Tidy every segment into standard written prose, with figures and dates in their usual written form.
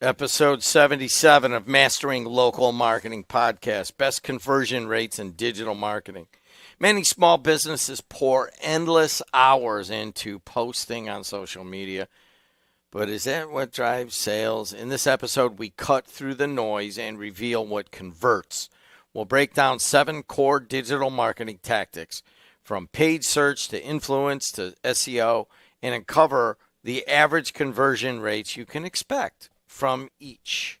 Episode 77 of Mastering Local Marketing Podcast, Best Conversion Rates in Digital Marketing. Many small businesses pour endless hours into posting on social media, but is that what drives sales? In this episode, we cut through the noise and reveal what converts. We'll break down 7 core digital marketing tactics, from paid search to influence to SEO, and uncover the average conversion rates you can expect from each.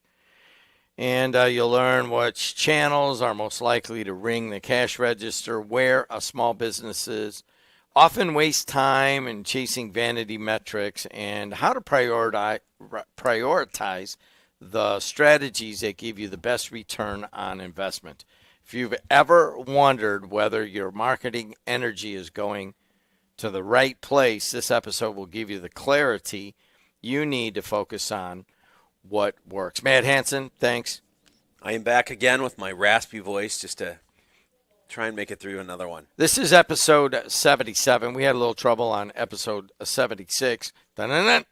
And you'll learn which channels are most likely to ring the cash register, where a small businesses often waste time in chasing vanity metrics, and how to prioritize the strategies that give you the best return on investment. If you've ever wondered whether your marketing energy is going to the right place, this episode will give you the clarity you need to focus on what works. Matt Hansen, thanks. I am back again with my raspy voice just to try and make it through another one. This is episode 77. We had a little trouble on episode 76. In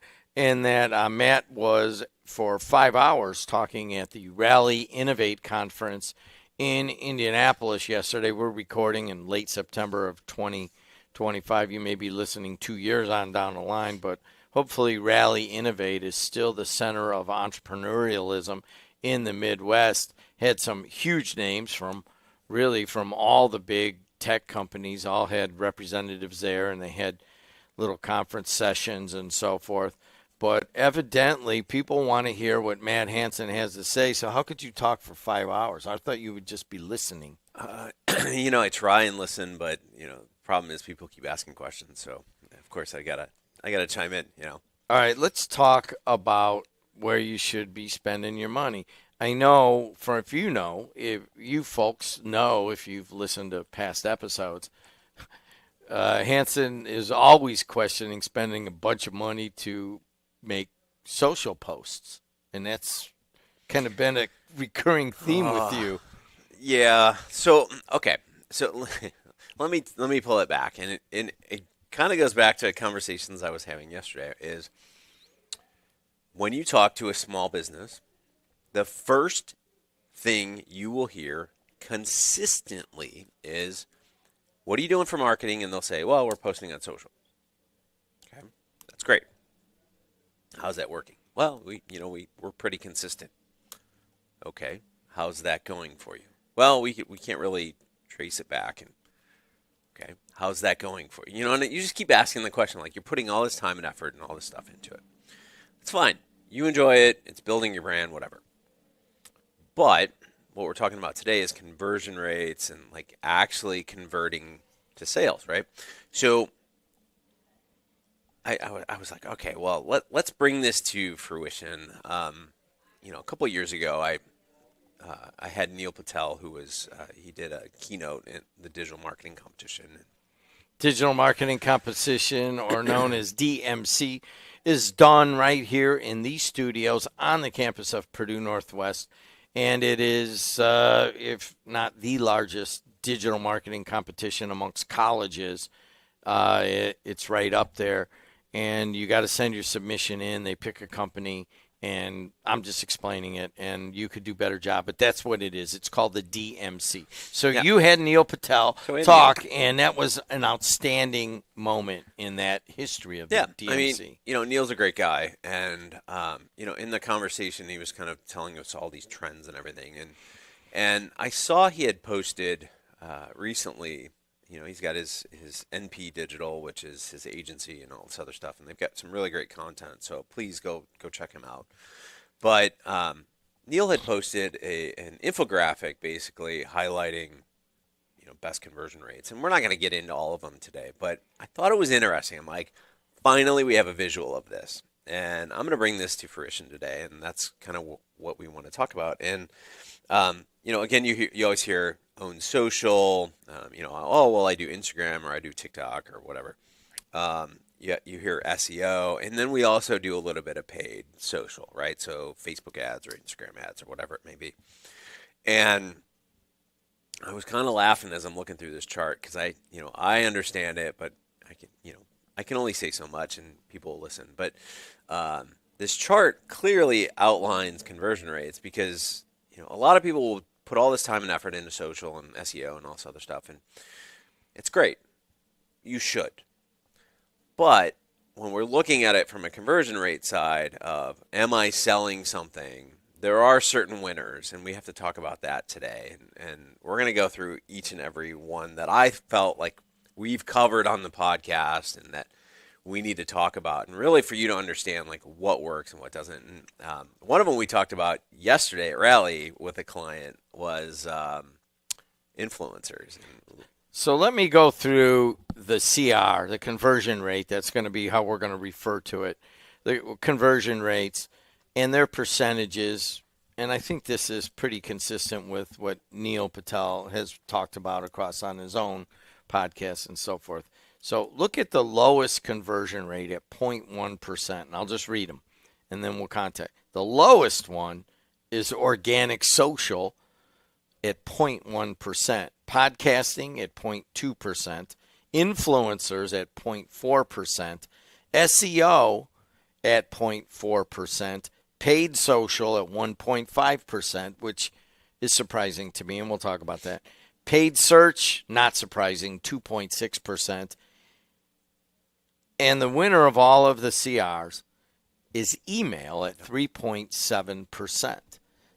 that Matt was for 5 hours talking at the Rally Innovate conference in Indianapolis yesterday. We're recording in late September of 2025. You may be listening 2 years on down the line, but hopefully Rally Innovate is still the center of entrepreneurialism in the Midwest. Had some huge names from all the big tech companies, all had representatives there, and they had little conference sessions and so forth. But evidently people want to hear what Matt Hansen has to say. So how could you talk for 5 hours? I thought you would just be listening. I try and listen, but the problem is people keep asking questions. So of course I gotta chime in. All right, let's talk about where you should be spending your money. I know, if you folks know, if you've listened to past episodes, Hansen is always questioning spending a bunch of money to make social posts, and that's kind of been a recurring theme with you. Yeah. So okay. So let me pull it back, and it kind of goes back to conversations I was having yesterday. Is when you talk to a small business, the first thing you will hear consistently is, "What are you doing for marketing?" And they'll say, "Well, we're posting on social." Okay, that's great. How's that working? Well, we're pretty consistent. Okay, how's that going for you? Well, we can't really trace it back. And okay, how's that going for you? And you just keep asking the question, like you're putting all this time and effort and all this stuff into it. It's fine. You enjoy it. It's building your brand, whatever. But what we're talking about today is conversion rates and like actually converting to sales, right? So I was like, okay, well, let's bring this to fruition. A couple of years ago, I had Neil Patel, who was he did a keynote in the digital marketing competition. Digital marketing competition, or known as DMC, is done right here in these studios on the campus of Purdue Northwest. And it is, if not the largest digital marketing competition amongst colleges. It's right up there. And you got to send your submission in. They pick a company, and I'm just explaining it, and you could do a better job. But that's what it is. It's called the DMC. So yeah. You had Neil Patel talk, and that was an outstanding moment in that history of the DMC. I mean, Neil's a great guy, and in the conversation, he was kind of telling us all these trends and everything, and I saw he had posted recently. He's got his NP Digital, which is his agency and all this other stuff, and they've got some really great content. So please go check him out. But Neil had posted an infographic basically highlighting best conversion rates, and we're not going to get into all of them today. But I thought it was interesting. I'm like, finally we have a visual of this, and I'm going to bring this to fruition today, and that's kind of what we want to talk about. And again, you always hear own social, oh, well, I do Instagram or I do TikTok or whatever. You hear SEO, and then we also do a little bit of paid social, right? So Facebook ads or Instagram ads or whatever it may be. And I was kind of laughing as I'm looking through this chart because I understand it, but I can only say so much and people will listen. But this chart clearly outlines conversion rates because a lot of people will put all this time and effort into social and SEO and all this other stuff, and it's great. You should. But when we're looking at it from a conversion rate side of am I selling something, there are certain winners, and we have to talk about that today. And we're going to go through each and every one that I felt like we've covered on the podcast and that we need to talk about, and really for you to understand like what works and what doesn't. And one of them we talked about yesterday at Rally with a client was influencers. So let me go through the CR, the conversion rate. That's going to be how we're going to refer to it. The conversion rates and their percentages. And I think this is pretty consistent with what Neil Patel has talked about across on his own podcast and so forth. So look at the lowest conversion rate at 0.1%. And I'll just read them and then we'll contact. The lowest one is organic social at 0.1%, podcasting at 0.2%, influencers at 0.4%, SEO at 0.4%, paid social at 1.5%, which is surprising to me, and we'll talk about that. Paid search, not surprising, 2.6%. And the winner of all of the CRs is email at 3.7%.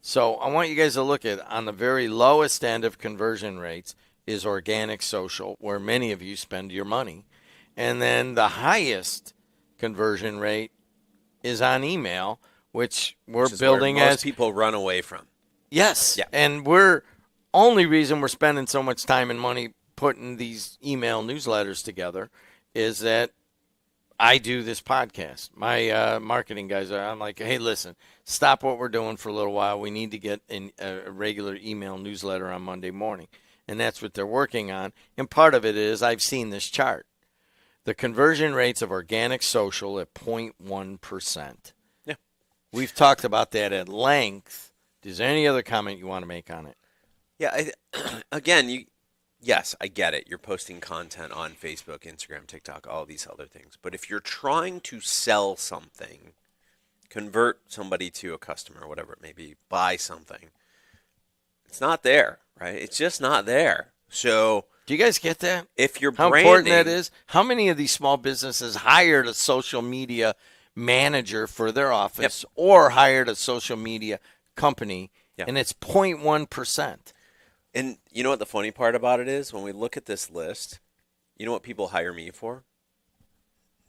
So I want you guys to look at on the very lowest end of conversion rates is organic social, where many of you spend your money. And then the highest conversion rate is on email, which we're building where most as people run away from. Yes. Yeah. And only reason we're spending so much time and money putting these email newsletters together is that I do this podcast. My marketing guys I'm like, hey, listen, stop what we're doing for a little while. We need to get a regular email newsletter on Monday morning. And that's what they're working on. And part of it is I've seen this chart. The conversion rates of organic social at 0.1%. Yeah. We've talked about that at length. Is there any other comment you want to make on it? Yeah. Again, yes, I get it. You're posting content on Facebook, Instagram, TikTok, all these other things. But if you're trying to sell something, convert somebody to a customer, whatever it may be, buy something, it's not there, right? It's just not there. So do you guys get that? if you're how branding, important that is? How many of these small businesses hired a social media manager for their office or hired a social media company, and it's 0.1%? And you know what the funny part about it is? When we look at this list, you know what people hire me for?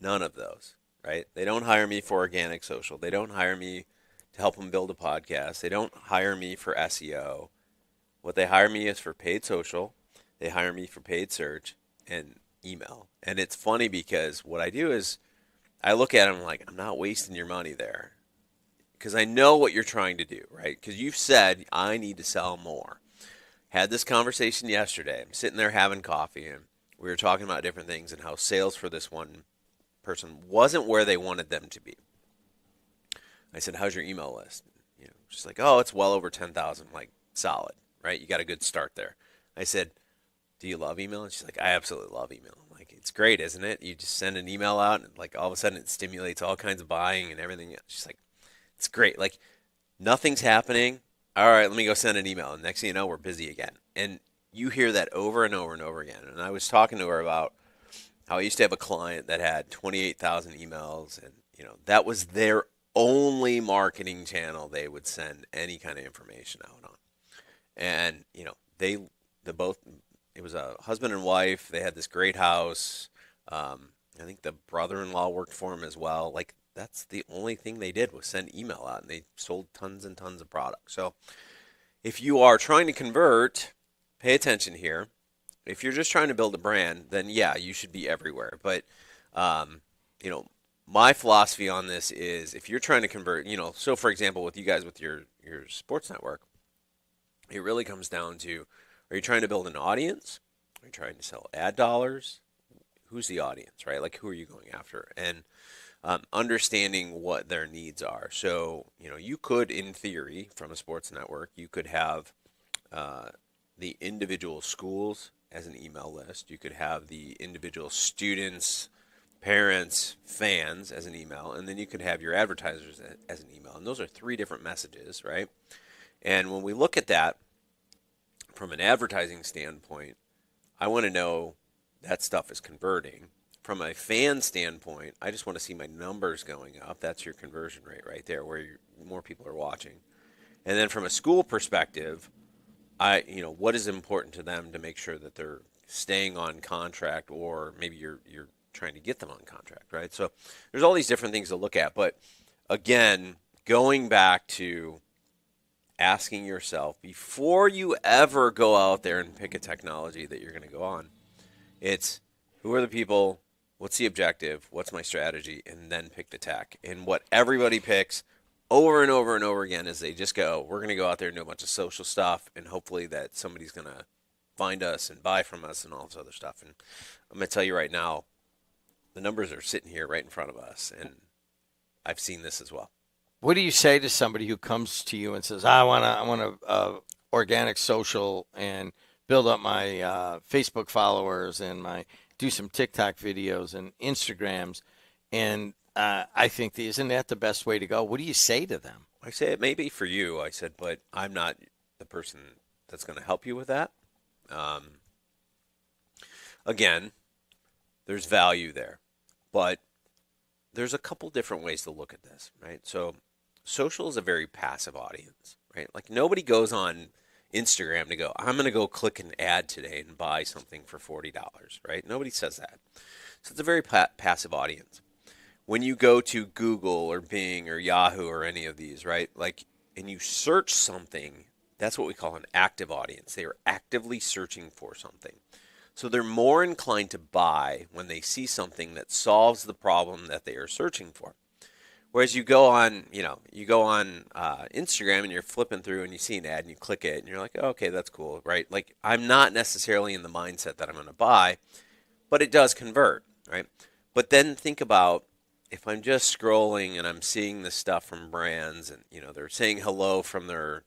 None of those, right? They don't hire me for organic social. They don't hire me to help them build a podcast. They don't hire me for SEO. What they hire me is for paid social. They hire me for paid search and email. And it's funny because what I do is I look at them like, I'm not wasting your money there. Because I know what you're trying to do, right? Because you've said, I need to sell more. Had this conversation yesterday. I'm sitting there having coffee, and we were talking about different things and how sales for this one person wasn't where they wanted them to be. I said, how's your email list? She's like, oh, it's well over 10,000. I'm like, solid, right? You got a good start there. I said, do you love email? And she's like, I absolutely love email. I'm like, it's great, isn't it? You just send an email out, and like all of a sudden it stimulates all kinds of buying and everything. She's like, it's great. Like nothing's happening. All right, let me go send an email. And next thing you know, we're busy again. And you hear that over and over and over again. And I was talking to her about how I used to have a client that had 28,000 emails, and that was their only marketing channel they would send any kind of information out on. And it was a husband and wife. They had this great house. I think the brother-in-law worked for him as well. Like that's the only thing they did was send email out, and they sold tons and tons of products. So if you are trying to convert, pay attention here. If you're just trying to build a brand, then yeah, you should be everywhere. But my philosophy on this is if you're trying to convert, so for example, with you guys with your sports network, it really comes down to, are you trying to build an audience? Are you trying to sell ad dollars? Who's the audience, right? Like who are you going after? And understanding what their needs are. So, you could, in theory, from a sports network, you could have the individual schools as an email list. You could have the individual students parents, fans as an email, and then you could have your advertisers as an email. And those are three different messages, right? And when we look at that from an advertising standpoint, I want to know that stuff is converting. From a fan standpoint, I just want to see my numbers going up. That's your conversion rate right there, where more people are watching. And then from a school perspective, what is important to them to make sure that they're staying on contract, or maybe you're trying to get them on contract, right? So there's all these different things to look at. But again, going back to asking yourself before you ever go out there and pick a technology that you're going to go on, it's who are the people, what's the objective, what's my strategy, and then pick the tech. And what everybody picks over and over and over again is they just go, we're going to go out there and do a bunch of social stuff, and hopefully that somebody's going to find us and buy from us and all this other stuff. And I'm going to tell you right now, the numbers are sitting here right in front of us, and I've seen this as well. What do you say to somebody who comes to you and says, I want to organic social and build up my Facebook followers and do some TikTok videos and Instagrams, and I think isn't that the best way to go? What do you say to them? I say it may be for you, I said, but I'm not the person that's going to help you with that. Again, there's value there, but there's a couple different ways to look at this, right? So social is a very passive audience, right? Like nobody goes on Instagram to go, I'm going to go click an ad today and buy something for $40, right? Nobody says that. So it's a very passive audience. When you go to Google or Bing or Yahoo or any of these, right? Like, and you search something, that's what we call an active audience. They are actively searching for something. So they're more inclined to buy when they see something that solves the problem that they are searching for. Whereas you go on, Instagram and you're flipping through and you see an ad and you click it and you're like, oh, okay, that's cool, right? Like I'm not necessarily in the mindset that I'm going to buy, but it does convert, right? But then think about if I'm just scrolling and I'm seeing this stuff from brands and, they're saying hello from their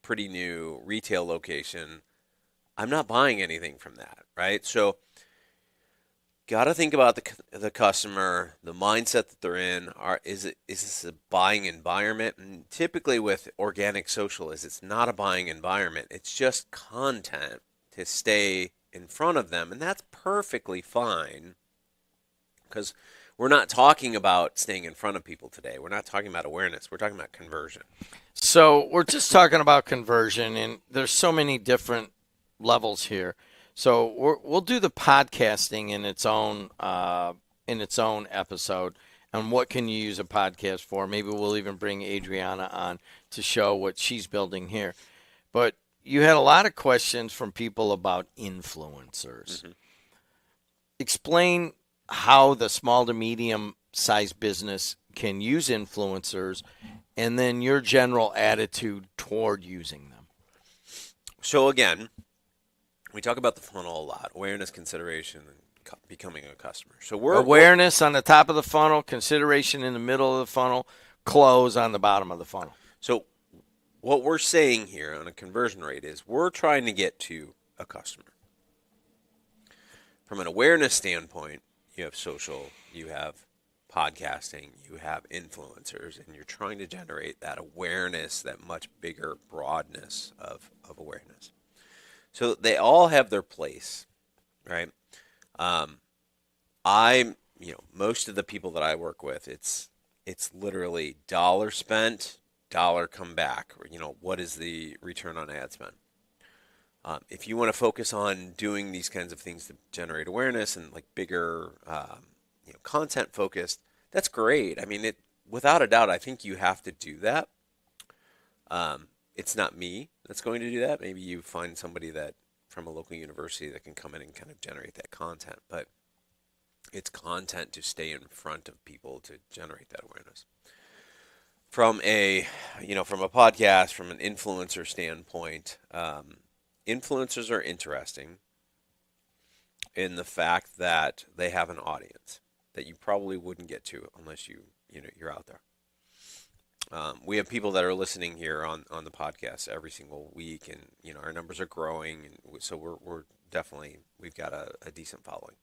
pretty new retail location, I'm not buying anything from that, right? So got to think about the customer, the mindset that they're in. Is this a buying environment? And typically with organic social it's not a buying environment. It's just content to stay in front of them, and that's perfectly fine because we're not talking about staying in front of people today. We're not talking about awareness. We're talking about conversion. So we're just talking about conversion, and there's so many different levels here. So we'll do the podcasting in its own episode, and what can you use a podcast for? Maybe we'll even bring Adriana on to show what she's building here. But you had a lot of questions from people about influencers. Mm-hmm. Explain how the small to medium sized business can use influencers, and then your general attitude toward using them. So again, we talk about the funnel a lot: awareness, consideration, and becoming a customer. So awareness on the top of the funnel, consideration in the middle of the funnel, close on the bottom of the funnel. So what we're saying here on a conversion rate is we're trying to get to a customer. From an awareness standpoint, you have social, you have podcasting, you have influencers, and you're trying to generate that awareness, that much bigger broadness of awareness. So they all have their place, right? Most of the people that I work with, it's literally dollar spent, dollar come back. Or, what is the return on ad spend? If you want to focus on doing these kinds of things to generate awareness and like bigger, content focused, that's great. I mean, without a doubt, I think you have to do that. It's not me that's going to do that. Maybe you find somebody that from a local university that can come in and kind of generate that content, but it's content to stay in front of people to generate that awareness. From a podcast, from an influencer standpoint, influencers are interesting in the fact that they have an audience that you probably wouldn't get to unless you're out there. We have people that are listening here on the podcast every single week, and our numbers are growing, and so we're definitely, we've got a decent following.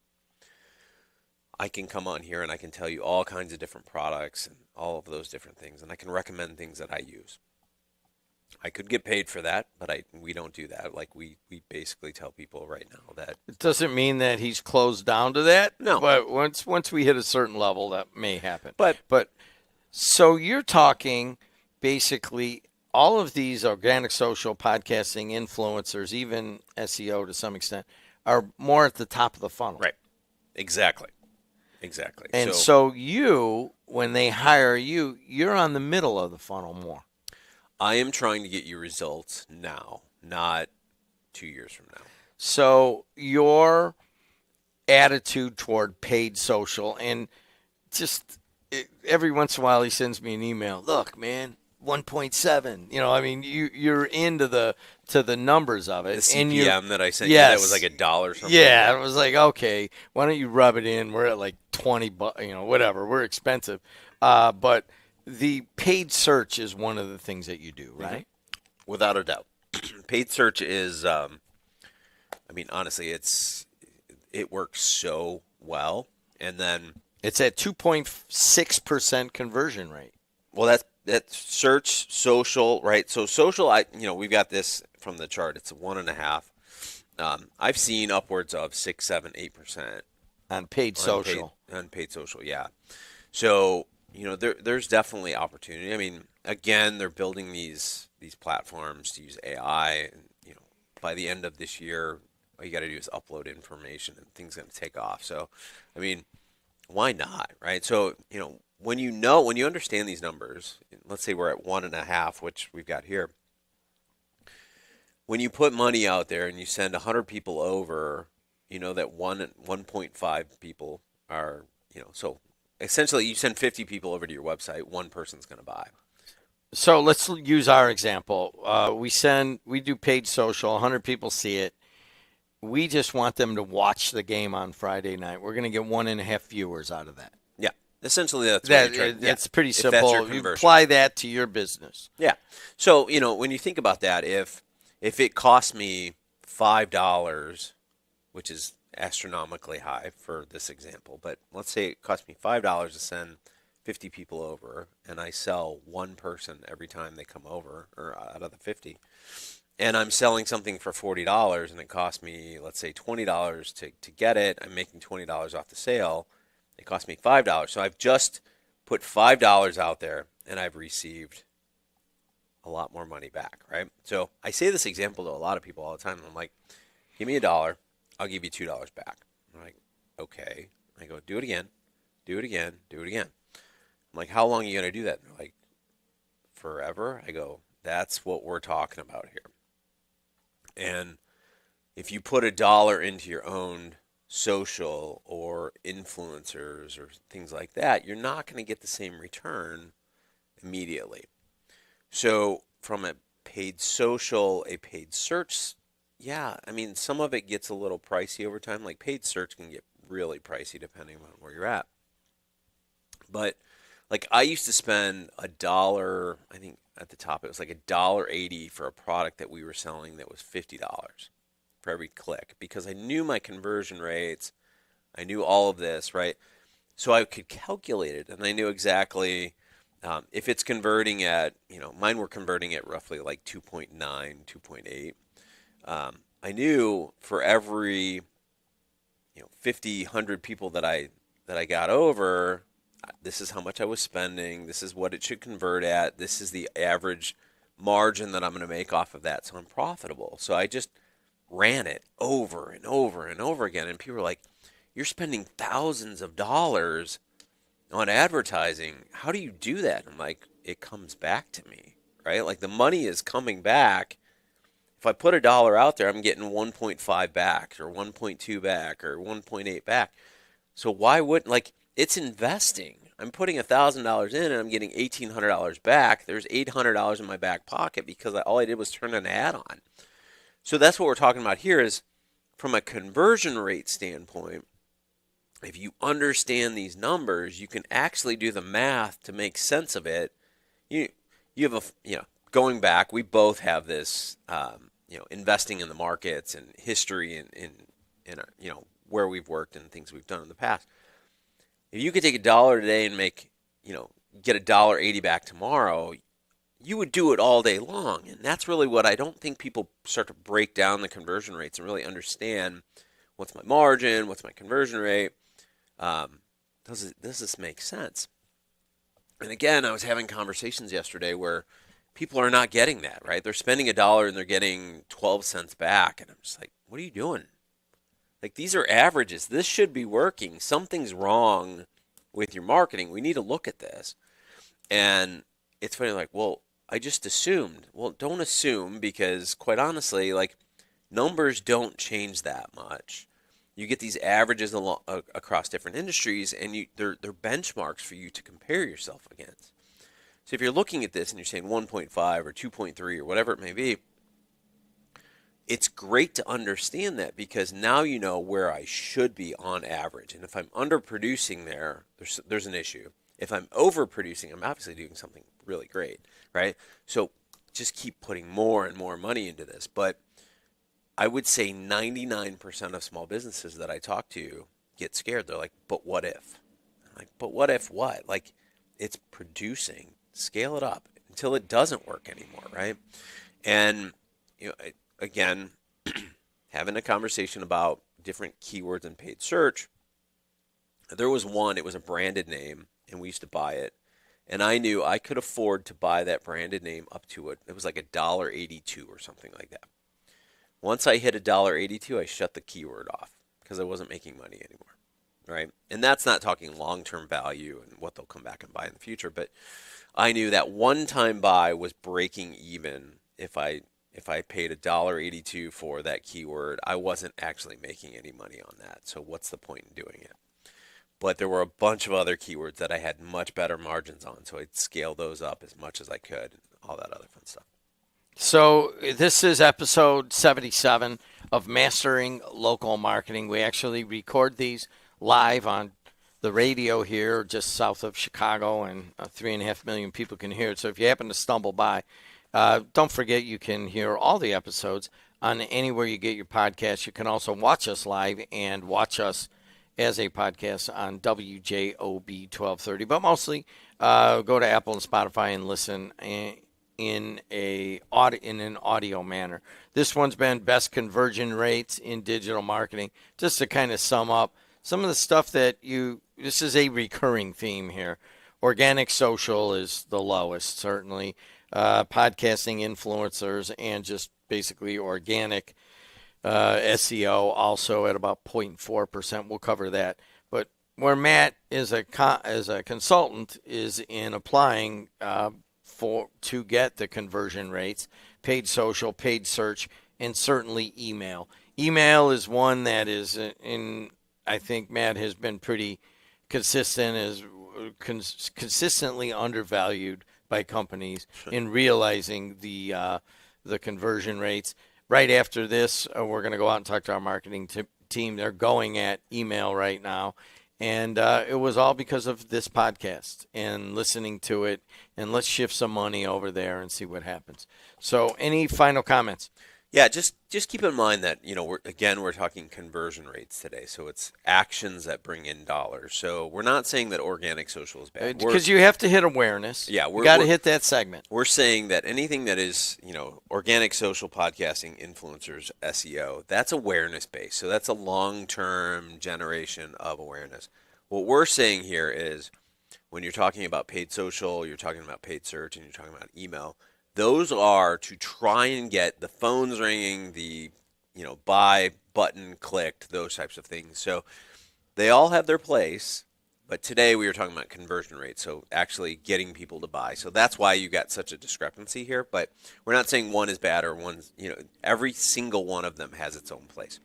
I can come on here and I can tell you all kinds of different products and all of those different things, and I can recommend things that I use. I could get paid for that, but we don't do that. Like we basically tell people right now that It doesn't mean that he's closed down to that, no. but once we hit a certain level, that may happen. But So you're talking basically all of these organic social podcasting influencers, even SEO to some extent, are more at the top of the funnel. right, exactly. Exactly. And so you, when they hire you, you're on the middle of the funnel more. I am trying to get you results now, not 2 years from now. So your attitude toward paid social, and just every once in a while he sends me an email. Look, man, 1.7. I mean, you're into the numbers of it. The and CPM that I sent yes, you, that was like $1 or something. Yeah, it was like, okay, why don't you rub it in? We're at like 20 bucks, whatever. We're expensive. But the paid search is one of the things that you do, right? Without a doubt. Paid search is, honestly, it works so well. And then It's at 2.6% conversion rate. well, that's search, social, right? So social, we've got this from the chart. It's 1.5. I've seen upwards of 6, 7, 8% On paid social. on paid social, yeah. So there's definitely opportunity. I mean, again, they're building these platforms to use AI, and by the end of this year, all you got to do is upload information, and things are going to take off. So, I mean, why not, right? So, when you understand these numbers, let's say we're at 1.5, which we've got here. When you put money out there and you send 100 people over, that 1.5 people are, so essentially you send 50 people over to your website, one person's going to buy. So let's use our example. We do paid social, 100 people see it. We just want them to watch the game on Friday night. We're going to get 1.5 viewers out of that. Yeah. Essentially, that's what you're trying. That's pretty If that's simple. your You conversion. apply that to your business. Yeah. So, when you think about that, if it costs me $5, which is astronomically high for this example, but let's say it costs me $5 to send 50 people over, and I sell one person every time they come over, or out of the 50, and I'm selling something for $40, and it costs me, let's say, $20 to get it, I'm making $20 off the sale, it cost me $5. So I've just put $5 out there, and I've received a lot more money back, right? So I say this example to a lot of people all the time. I'm like, give me $1, I'll give you $2 back. I'm like, okay. I go, do it again, do it again, do it again. I'm like, how long are you going to do that? And they're like, forever. I go, that's what we're talking about here. And if you put $1 into your own social or influencers or things like that, you're not going to get the same return immediately. So from a paid social, a paid search, yeah, I mean, some of it gets a little pricey over time. Like paid search can get really pricey depending on where you're at. But like I used to spend $1, I think at the top it was like $1.80 for a product that we were selling that was $50 for every click, because I knew my conversion rates, I knew all of this, right? So I could calculate it, and I knew exactly if it's converting at, mine were converting at roughly like 2.9, 2.8. I knew for every 50, 100 people that I got over, this is how much I was spending, this is what it should convert at, this is the average margin that I'm going to make off of that, so I'm profitable. So I just ran it over and over and over again, and people were like, you're spending thousands of dollars on advertising, how do you do that? I'm like, it comes back to me, right? Like the money is coming back. If I put $1 out there, I'm getting 1.5 back or 1.2 back or 1.8 back. So why wouldn't, like, it's investing. I'm putting $1,000 in and I'm getting $1,800 back. There's $800 in my back pocket because all I did was turn an ad on. So that's what we're talking about here is from a conversion rate standpoint, if you understand these numbers, you can actually do the math to make sense of it. You have going back, we both have this, investing in the markets and history and where we've worked and things we've done in the past. If you could take $1 today and make, get $1.80 back tomorrow, you would do it all day long. And that's really what I don't think people start to break down the conversion rates and really understand what's my margin, what's my conversion rate. Does this make sense? And again, I was having conversations yesterday where people are not getting that, right? They're spending $1 and they're getting 12 cents back. And I'm just like, what are you doing? Like, these are averages. This should be working. Something's wrong with your marketing. We need to look at this. And it's funny, like, well, I just assumed. Well, don't assume, because quite honestly, like, numbers don't change that much. You get these averages across different industries, and they're benchmarks for you to compare yourself against. So if you're looking at this and you're saying 1.5 or 2.3 or whatever it may be, it's great to understand that, because now you know where I should be on average. And if I'm underproducing there's an issue. If I'm overproducing, I'm obviously doing something really great, right? So just keep putting more and more money into this. But I would say 99% of small businesses that I talk to get scared. They're like, but what if? I'm like, but what if what? Like, it's producing. Scale it up until it doesn't work anymore, right? And, again, having a conversation about different keywords in paid search, there was one, it was a branded name, and we used to buy it. And I knew I could afford to buy that branded name up to it. It was like $1.82 or something like that. Once I hit $1.82, I shut the keyword off because I wasn't making money anymore, right? And that's not talking long-term value and what they'll come back and buy in the future, but I knew that one-time buy was breaking even. If I paid $1.82 for that keyword, I wasn't actually making any money on that. So what's the point in doing it? But there were a bunch of other keywords that I had much better margins on, so I'd scale those up as much as I could, and all that other fun stuff. So this is episode 77 of Mastering Local Marketing. We actually record these live on the radio here just south of Chicago, and 3.5 million people can hear it. So if you happen to stumble by, don't forget you can hear all the episodes on anywhere you get your podcast. You can also watch us live and watch us as a podcast on WJOB 1230. But mostly go to Apple and Spotify and listen in an audio manner. This one's been best conversion rates in digital marketing. Just to kind of sum up some of the stuff that this is a recurring theme here. Organic social is the lowest, certainly. Podcasting, influencers, and just basically organic SEO also at about 0.4%. We'll cover that. But where Matt is a consultant is in applying to get the conversion rates, paid social, paid search, and certainly email. Email is one that is I think Matt has been pretty consistent, is consistently undervalued by companies in realizing the conversion rates. Right after this, we're going to go out and talk to our marketing team. They're going at email right now. And it was all because of this podcast and listening to it. And let's shift some money over there and see what happens. So any final comments? Yeah, just keep in mind that, we're talking conversion rates today. So it's actions that bring in dollars. So we're not saying that organic social is bad. Because you have to hit awareness. Yeah, you got to hit that segment. We're saying that anything that is, organic social, podcasting, influencers, SEO, that's awareness based. So that's a long-term generation of awareness. What we're saying here is when you're talking about paid social, you're talking about paid search, and you're talking about email, those are to try and get the phones ringing, the buy button clicked, those types of things. So they all have their place, but today we were talking about conversion rates, so actually getting people to buy. So that's why you got such a discrepancy here, but we're not saying one is bad or one's, every single one of them has its own place.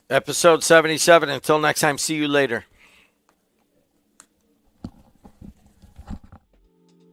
Episode 77. Until next time, see you later.